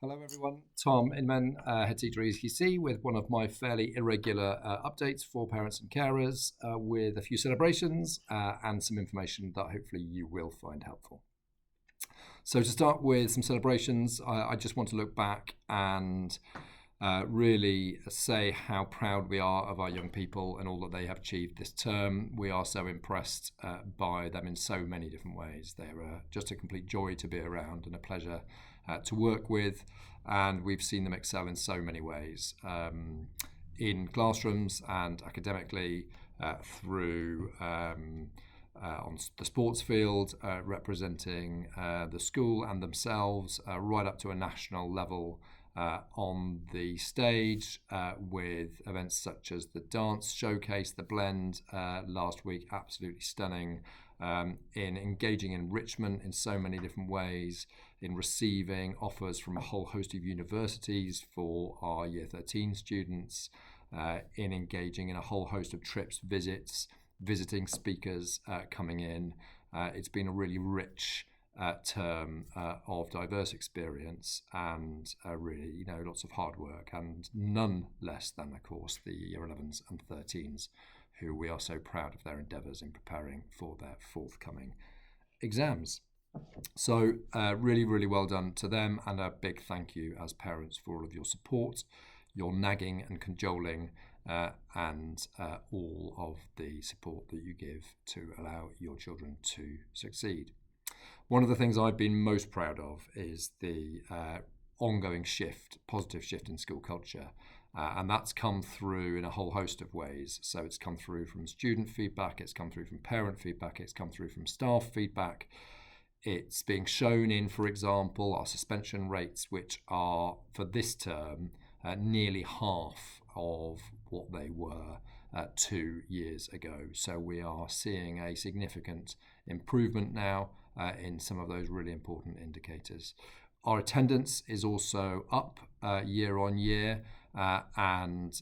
Hello everyone, Tom Inman, Head Teacher ECC with one of my fairly irregular updates for parents and carers with a few celebrations and some information that hopefully you will find helpful. So to start with some celebrations, I just want to look back and really say how proud we are of our young people and all that they have achieved this term. We are so impressed by them in so many different ways. They're just a complete joy to be around and a pleasure to work with, and we've seen them excel in so many ways in classrooms and academically through on the sports field, representing the school and themselves right up to a national level on the stage with events such as the dance showcase, the blend last week, absolutely stunning, in engaging enrichment in so many different ways, in receiving offers from a whole host of universities for our Year 13 students, in engaging in a whole host of trips, visits, visiting speakers coming in. It's been a really rich term of diverse experience and really, lots of hard work, and none less than, of course, the Year 11s and 13s, who we are so proud of their endeavours in preparing for their forthcoming exams. So really, really well done to them, and a big thank you as parents for all of your support, your nagging and cajoling, and all of the support that you give to allow your children to succeed. One of the things I've been most proud of is the ongoing positive shift in school culture. And that's come through in a whole host of ways. So it's come through from student feedback, it's come through from parent feedback, it's come through from staff feedback. It's being shown in, for example, our suspension rates, which are, for this term, nearly half of what they were 2 years ago. So we are seeing a significant improvement now in some of those really important indicators. Our attendance is also up year on year, and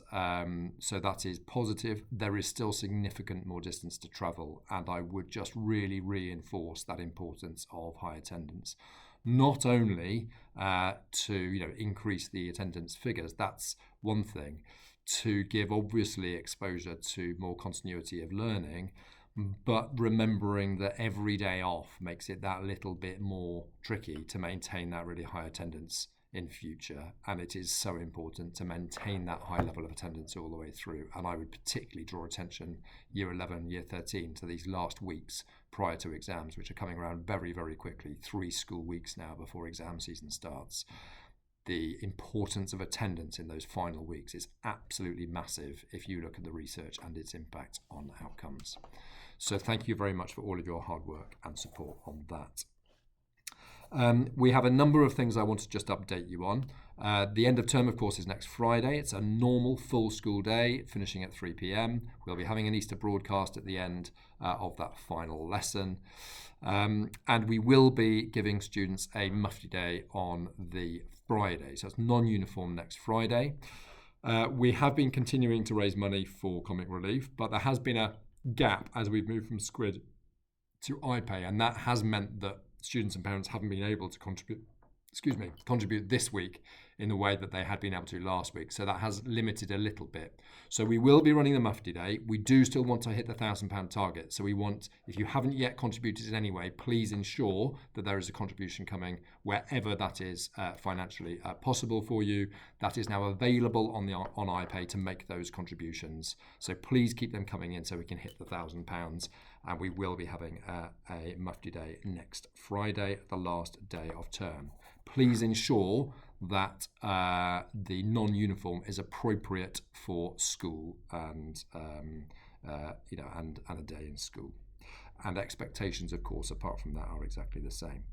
so that is positive. There is still significant more distance to travel, and I would just really reinforce that importance of high attendance. Not only to increase the attendance figures, that's one thing, to give obviously exposure to more continuity of learning, but remembering that every day off makes it that little bit more tricky to maintain that really high attendance in future, and it is so important to maintain that high level of attendance all the way through. And I would particularly draw attention, Year 11, Year 13, to these last weeks prior to exams, which are coming around very, very quickly, 3 school weeks now before exam season starts. The importance of attendance in those final weeks is absolutely massive if you look at the research and its impact on outcomes. So thank you very much for all of your hard work and support on that. We have a number of things I want to just update you on. The end of term, of course, is next Friday. It's a normal full school day, finishing at 3 p.m. We'll be having an Easter broadcast at the end of that final lesson. And we will be giving students a Mufti Day on the Friday. So it's non-uniform next Friday. We have been continuing to raise money for Comic Relief, but there has been a gap as we've moved from Squid to iPay, and that has meant that students and parents haven't been able to contribute this week in the way that they had been able to last week. So that has limited a little bit. So we will be running the Mufti Day. We do still want to hit the £1,000 target. So we want, if you haven't yet contributed in any way, please ensure that there is a contribution coming wherever that is financially possible for you. That is now available on iPay to make those contributions. So please keep them coming in so we can hit the £1,000. And we will be having a Mufti Day next Friday, the last day of term. Please ensure that the non-uniform is appropriate for school and a day in school. And expectations, of course, apart from that, are exactly the same.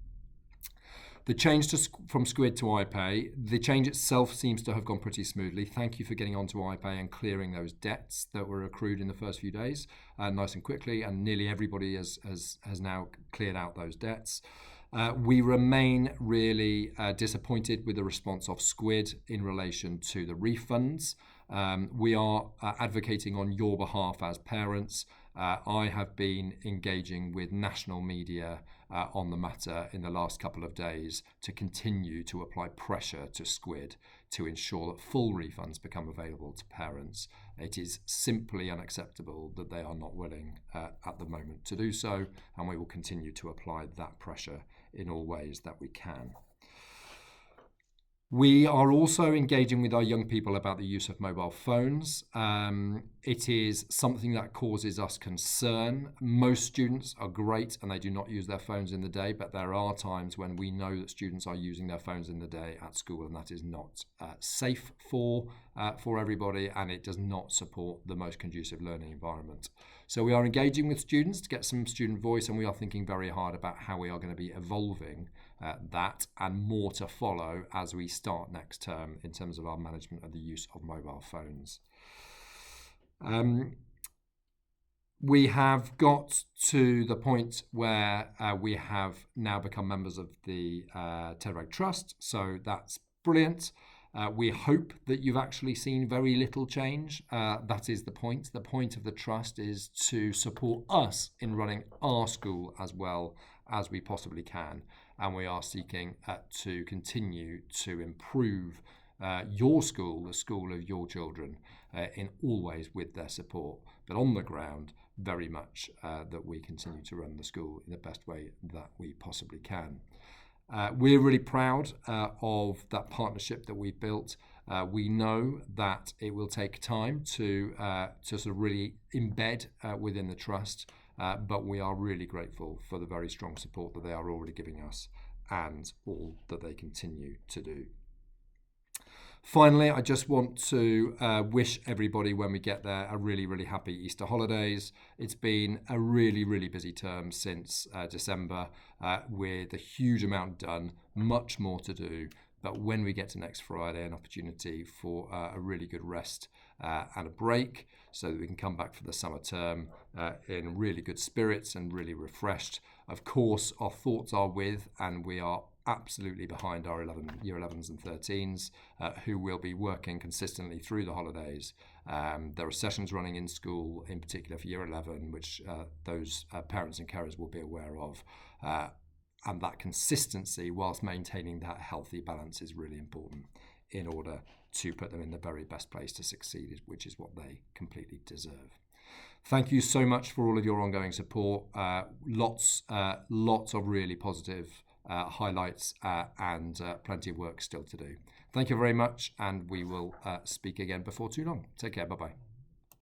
The change from Squid to iPay, the change itself seems to have gone pretty smoothly. Thank you for getting onto iPay and clearing those debts that were accrued in the first few days nice and quickly, and nearly everybody has now cleared out those debts. We remain really disappointed with the response of Squid in relation to the refunds. We are advocating on your behalf as parents. I have been engaging with national media on the matter in the last couple of days to continue to apply pressure to Squid to ensure that full refunds become available to parents. It is simply unacceptable that they are not willing at the moment to do so, and we will continue to apply that pressure in all ways that we can. We are also engaging with our young people about the use of mobile phones. It is something that causes us concern. Most students are great and they do not use their phones in the day, but there are times when we know that students are using their phones in the day at school, and that is not safe for everybody, and it does not support the most conducive learning environment. So we are engaging with students to get some student voice, and we are thinking very hard about how we are going to be evolving that, and more to follow as we start next term in terms of our management of the use of mobile phones. We have got to the point where we have now become members of the TEDRAG Trust, so that's brilliant. We hope that you've actually seen very little change. That is the point. The point of the trust is to support us in running our school as well as we possibly can. And we are seeking to continue to improve your school, the school of your children, in all ways with their support. But on the ground, very much that we continue to run the school in the best way that we possibly can. We're really proud of that partnership that we've built. We know that it will take time to sort of really embed within the trust, but we are really grateful for the very strong support that they are already giving us and all that they continue to do. Finally, I just want to wish everybody, when we get there, a really, really happy Easter holidays. It's been a really, really busy term since December with a huge amount done, much more to do. But when we get to next Friday, an opportunity for a really good rest and a break so that we can come back for the summer term in really good spirits and really refreshed. Of course, our thoughts are with, and we are absolutely behind our year 11s and 13s who will be working consistently through the holidays. There are sessions running in school, in particular for year 11, which those parents and carers will be aware of. And that consistency, whilst maintaining that healthy balance, is really important in order to put them in the very best place to succeed, which is what they completely deserve. Thank you so much for all of your ongoing support. Lots of really positive highlights and plenty of work still to do. Thank you very much, and we will speak again before too long. Take care. Bye-bye.